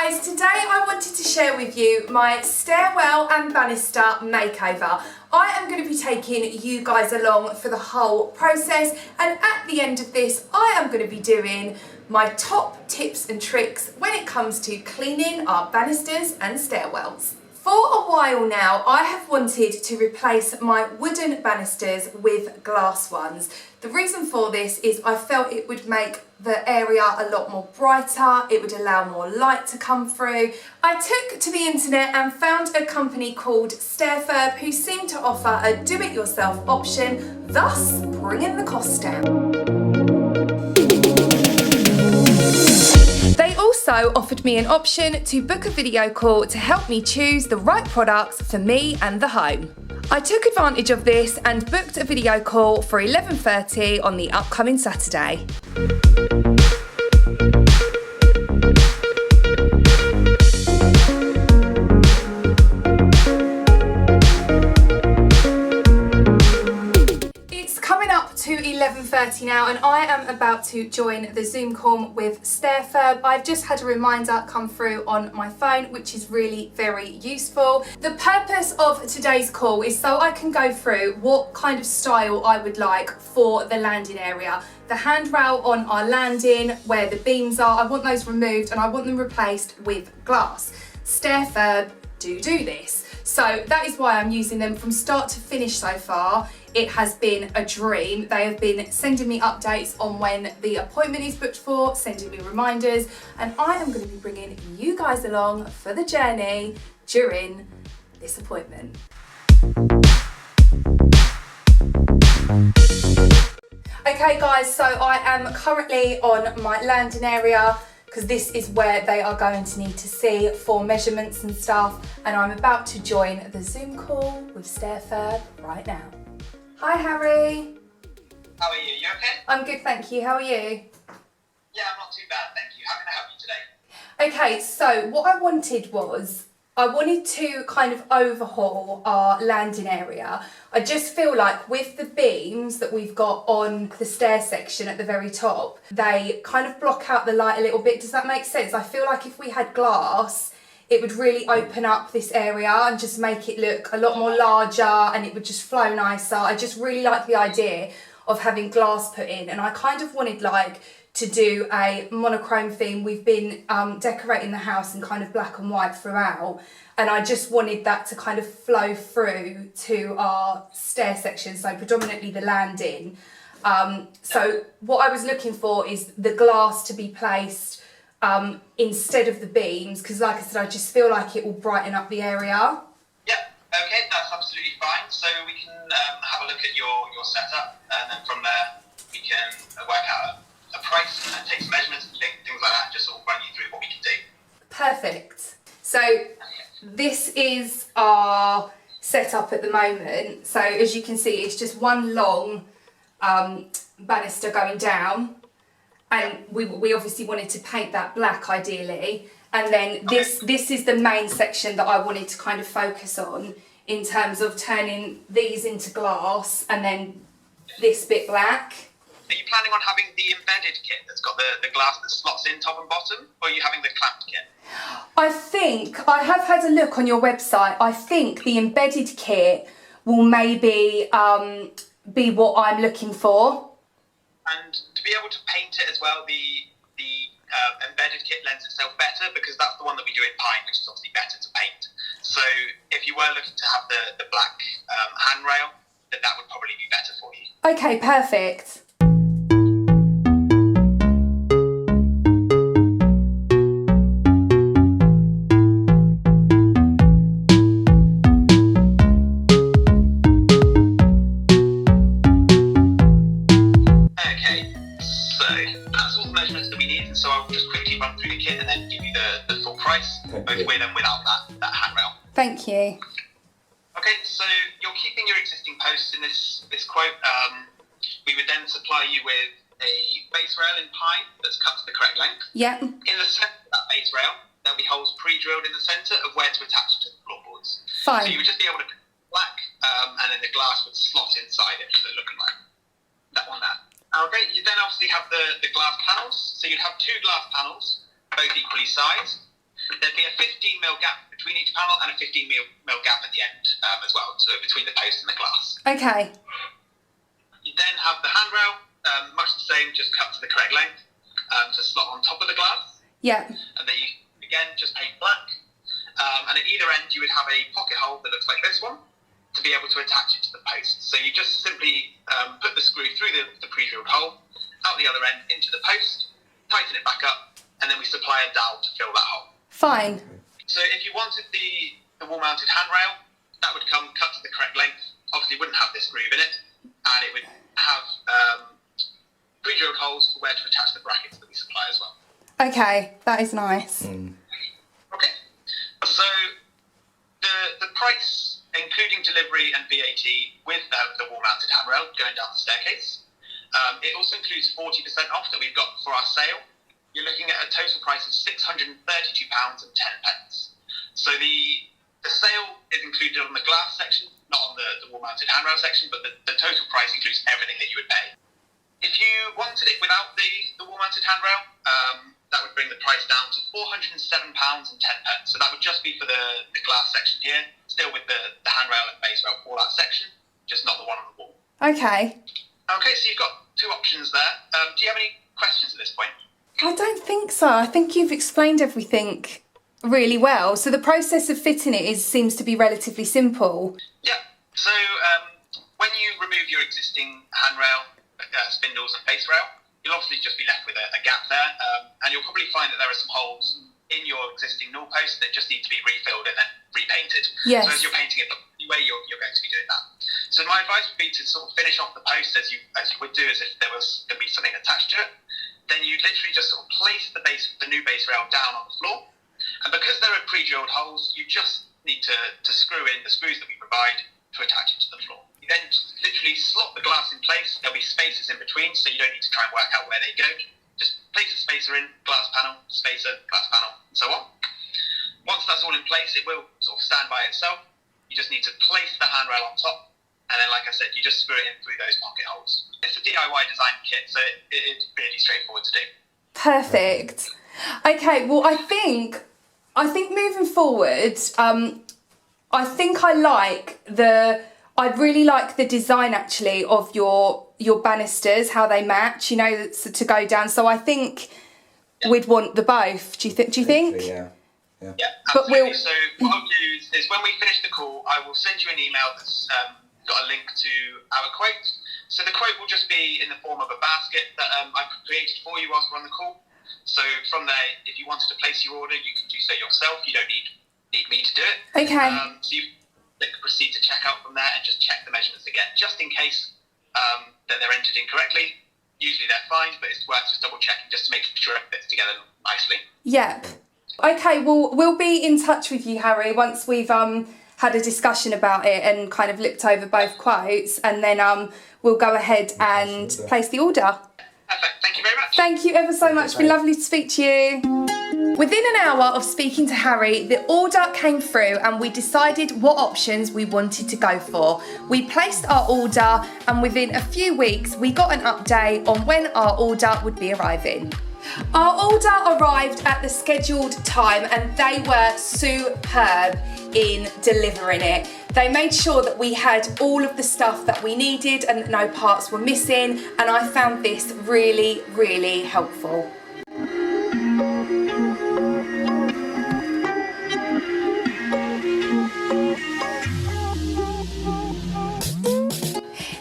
guys, today I wanted to share with you my stairwell and banister makeover. I am going to be taking you guys along for the whole process, and at the end of this I am going to be doing my top tips and tricks when it comes to cleaning our banisters and stairwells. For a while now, I have wanted to replace my wooden banisters with glass ones. The reason for this is I felt it would make the area a lot more brighter, it would allow more light to come through. I took to the internet and found a company called Stairfurb who seemed to offer a do-it-yourself option, thus bringing the cost down. They also offered me an option to book a video call to help me choose the right products for me and the home. I took advantage of this and booked a video call for 11:30 on the upcoming Saturday. To 11:30 now, and I am about to join the Zoom call with Stairfurb. I've just had a reminder come through on my phone, which is really very useful. The purpose of today's call is so I can go through what kind of style I would like for the landing area. The handrail on our landing, where the beams are, I want those removed and I want them replaced with glass. Stairfurb do this. So that is why I'm using them from start to finish so far. It has been a dream. They have been sending me updates on when the appointment is booked for, sending me reminders, and I am going to be bringing you guys along for the journey during this appointment. Okay guys, so I am currently on my landing area because this is where they are going to need to see for measurements and stuff, and I'm about to join the Zoom call with Stairfurb right now. Hi Harry. How are you? You okay? I'm good, thank you. How are you? Yeah, I'm not too bad, thank you. How can I help you today? Okay, so what I wanted was, I wanted to kind of overhaul our landing area. I just feel like with the beams that we've got on the stair section at the very top, they kind of block out the light a little bit. Does that make sense? I feel like if we had glass, it would really open up this area and just make it look a lot more larger, and it would just flow nicer. I just really like the idea of having glass put in, and I kind of wanted like to do a monochrome theme. We've been decorating the house in kind of black and white throughout, and I just wanted that to kind of flow through to our stair section, so predominantly the landing. So what I was looking for is the glass to be placed instead of the beams, because like I said, I just feel like it will brighten up the area. Yep, okay, that's absolutely fine. So we can have a look at your setup, and then from there we can work out a price and take some measurements and things like that, just sort of run you through what we can do. Perfect. So this is our setup at the moment. So as you can see, it's just one long banister going down. And we obviously wanted to paint that black ideally, and then this is the main section that I wanted to kind of focus on in terms of turning these into glass and then this bit black. Are you planning on having the embedded kit that's got the glass that slots in top and bottom, or are you having the clamped kit? I think, I have had a look on your website, I think the embedded kit will maybe be what I'm looking for. And to be able to paint it as well, the embedded kit lends itself better, because that's the one that we do in pine, which is obviously better to paint. So if you were looking to have the black handrail, then that would probably be better for you. Okay, perfect. So I'll just quickly run through the kit and then give you the full price, both with and without that handrail. Thank you. Okay, so you're keeping your existing posts in this quote. We would then supply you with a base rail in pine that's cut to the correct length. Yep. In the centre of that base rail, there'll be holes pre-drilled in the centre of where to attach to the floorboards. Fine. So you would just be able to put black, and then the glass would slot inside it, so looking like that one there. Okay, you then obviously have the glass panels. So you'd have two glass panels, both equally sized. there'd be a 15mm gap between each panel and a 15mm gap at the end as well, so between the post and the glass. Okay. You then have the handrail, much the same, just cut to the correct length to slot on top of the glass. Yeah. And then you, again, just paint black. And at either end, you would have a pocket hole that looks like this one to be able to attach it to the post. So you just simply put the screw through the pre-drilled hole, out the other end into the post, tighten it back up, and then we supply a dowel to fill that hole. Fine. So if you wanted the wall-mounted handrail, that would come cut to the correct length. Obviously, it wouldn't have this groove in it, and it would have pre-drilled holes for where to attach the brackets that we supply as well. Okay, that is nice. Okay, so the price, including delivery and VAT, with the wall-mounted handrail going down the staircase, it also includes 40% off that we've got for our sale. You're looking at a total price of £632.10. So the sale is included on the glass section, not on the wall-mounted handrail section, but the total price includes everything that you would pay. If you wanted it without the wall-mounted handrail, that would bring the price down to £407.10. So that would just be for the glass section here, still with the handrail and base rail for that section, just not the one on the wall. Okay. Okay, so you've got two options there. Do you have any questions at this point? I don't think so. I think you've explained everything really well. So the process of fitting it seems to be relatively simple. Yeah. So when you remove your existing handrail, spindles and base rail, you'll obviously just be left with a gap there, and you'll probably find that there are some holes in your existing null post that just need to be refilled and then repainted. Yes. So as you're painting it anyway, you're going to be doing that. So my advice would be to sort of finish off the post as you would do as if there was going to be something attached to it. Then you literally just sort of place the new base rail down on the floor, and because there are pre-drilled holes, you just need to screw in the screws that we provide to attach it to the floor. You then just literally slot the glass in place. There'll be spaces in between, so you don't need to try and work out where they go. Just place a spacer in, glass panel, spacer, glass panel, and so on. Once that's all in place, it will sort of stand by itself. You just need to place the handrail on top, and then, like I said, you just screw it in through those pocket holes. It's a DIY design kit, so it's really straightforward to do. Perfect. Okay, well, I think moving forward, I think I really like the design actually of your banisters, how they match, you know, to go down. So I think we'd want the both. Do you think? Yeah, absolutely. So what I'll do is when we finish the call, I will send you an email that's got a link to our quote. So the quote will just be in the form of a basket that I created for you whilst we're on the call. So from there, if you wanted to place your order, you can do so yourself. You don't need me to do it. Okay. So you click proceed to checkout from there and just check the measurements again, just in case that they're entered incorrectly. Usually they're fine, but it's worth just double checking just to make sure it fits together nicely. Yep. Okay, well, we'll be in touch with you, Harry, once we've had a discussion about it and kind of looked over both quotes, and then we'll go ahead and place the order. Perfect. Thank you very much. Thank you ever so much. It's been lovely to speak to you. Within an hour of speaking to Harry, the order came through and we decided what options we wanted to go for. We placed our order, and within a few weeks we got an update on when our order would be arriving. Our order arrived at the scheduled time and they were superb in delivering it. They made sure that we had all of the stuff that we needed and that no parts were missing, and I found this really, really helpful.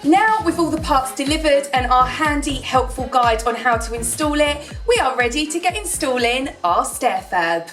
Now, with all the parts delivered and our handy, helpful guide on how to install it, we are ready to get installing our Stairfurb.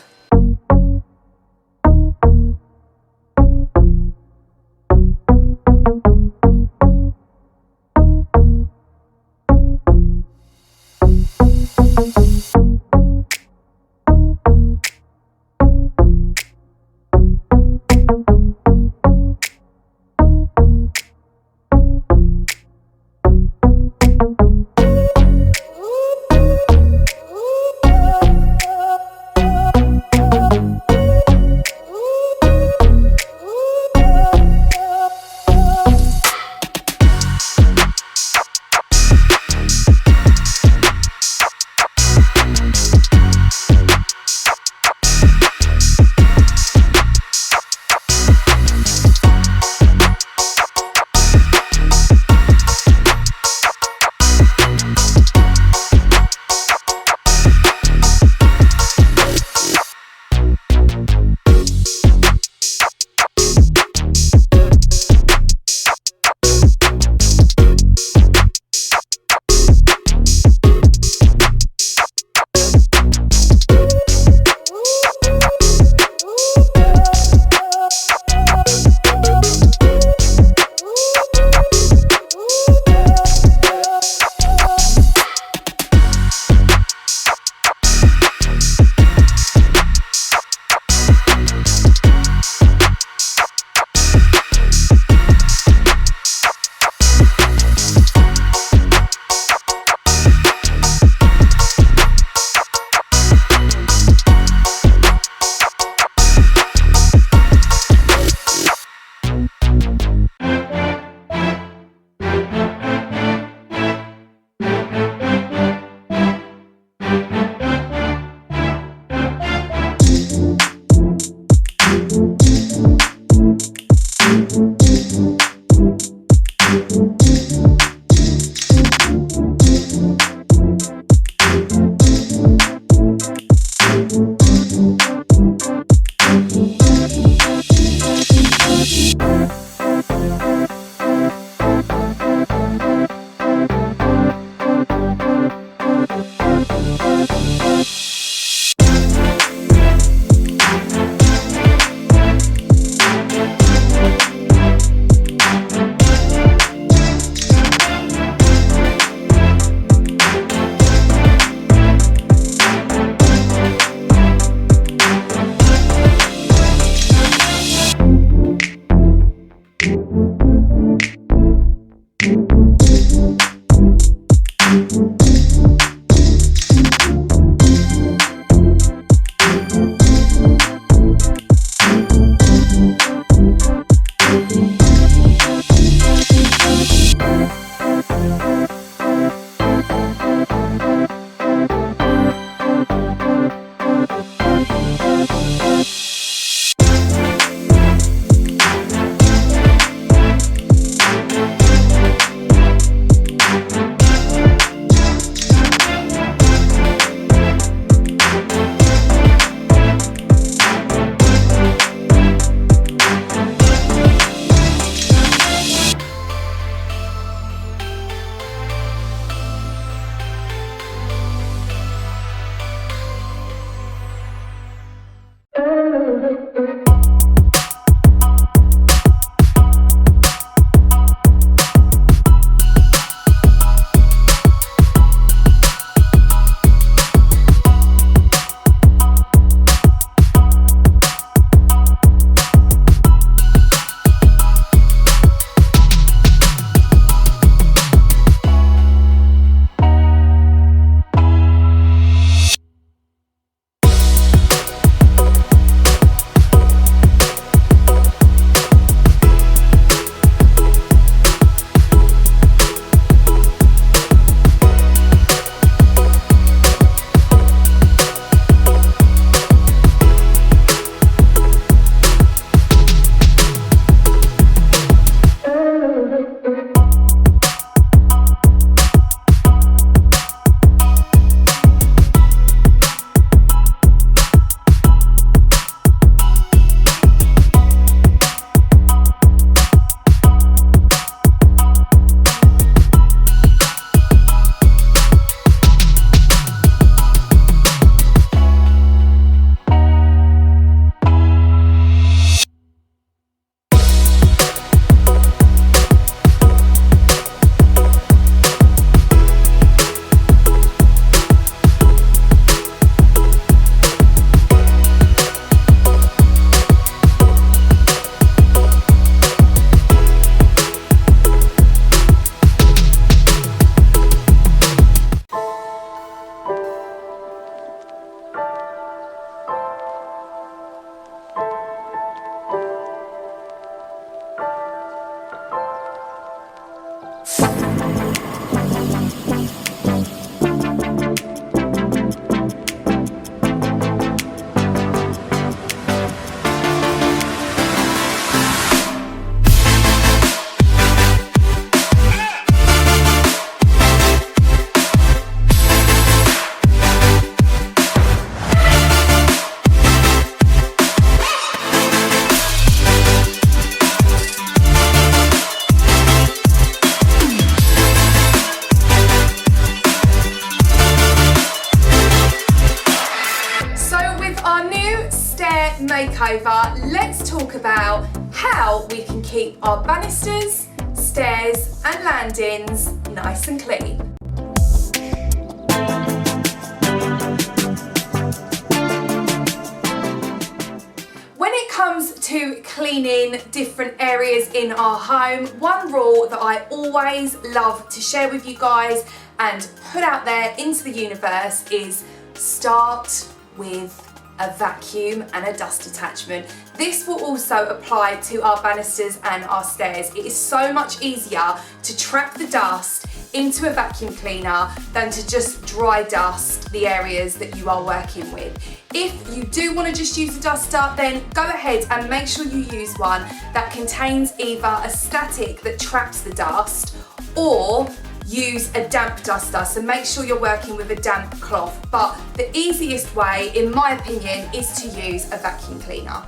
makeover, let's talk about how we can keep our banisters, stairs and landings nice and clean. When it comes to cleaning different areas in our home, one rule that I always love to share with you guys and put out there into the universe is start with a vacuum and a dust attachment. This will also apply to our banisters and our stairs. It is so much easier to trap the dust into a vacuum cleaner than to just dry dust the areas that you are working with. If you do want to just use a duster, then go ahead and make sure you use one that contains either a static that traps the dust or use a damp duster, so make sure you're working with a damp cloth. But the easiest way, in my opinion, is to use a vacuum cleaner.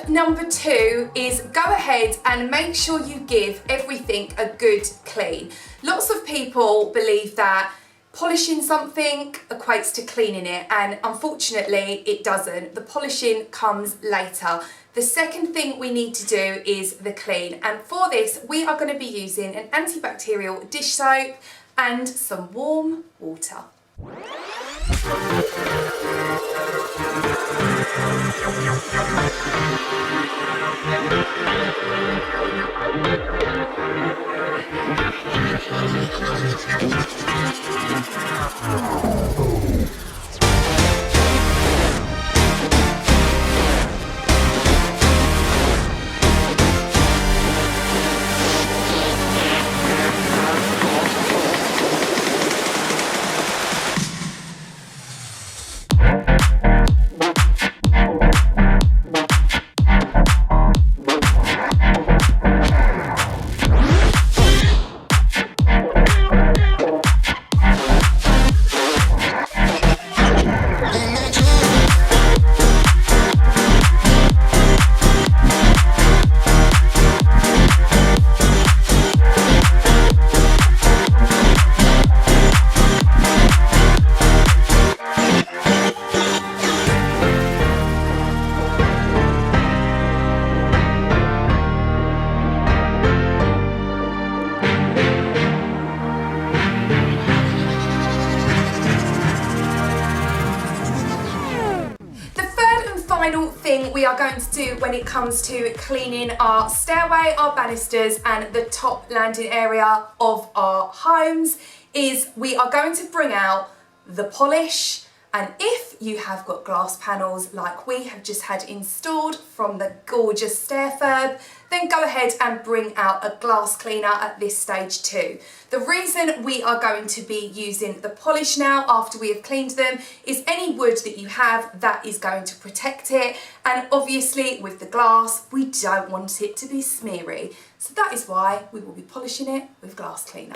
Number 2 is go ahead and make sure you give everything a good clean. Lots of people believe that polishing something equates to cleaning it, and unfortunately it doesn't. The polishing comes later. The second thing we need to do is the clean, and for this we are going to be using an antibacterial dish soap and some warm water. Final thing we are going to do when it comes to cleaning our stairway, our banisters and the top landing area of our homes is we are going to bring out the polish. And if you have got glass panels like we have just had installed from the gorgeous Stairfurb, then go ahead and bring out a glass cleaner at this stage too. The reason we are going to be using the polish now after we have cleaned them is any wood that you have, that is going to protect it. And obviously with the glass, we don't want it to be smeary. So that is why we will be polishing it with glass cleaner.